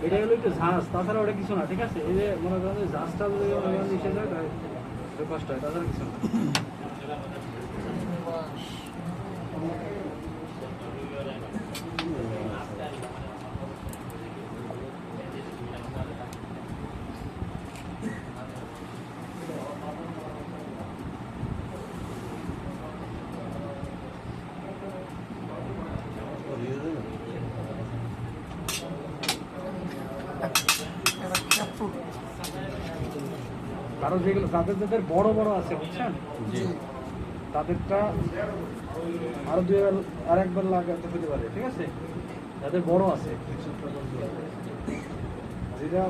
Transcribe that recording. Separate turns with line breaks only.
এটা হলো একটু ঝাঁজ, তাছাড়া ওটা কিছু না, ঠিক আছে? এই যে মনে করেন যে ঝাঁজটা যদি নিষেধ হয় তাহলে কষ্ট হয়, তাছাড়া কিছু না। কারণ যেগুলো যাদের যাদের বড় বড় আছে বুঝছেন, তাদেরটা আরো আর একবার লাগাতে হতে পারে, ঠিক আছে? যাদের বড় আছে যেটা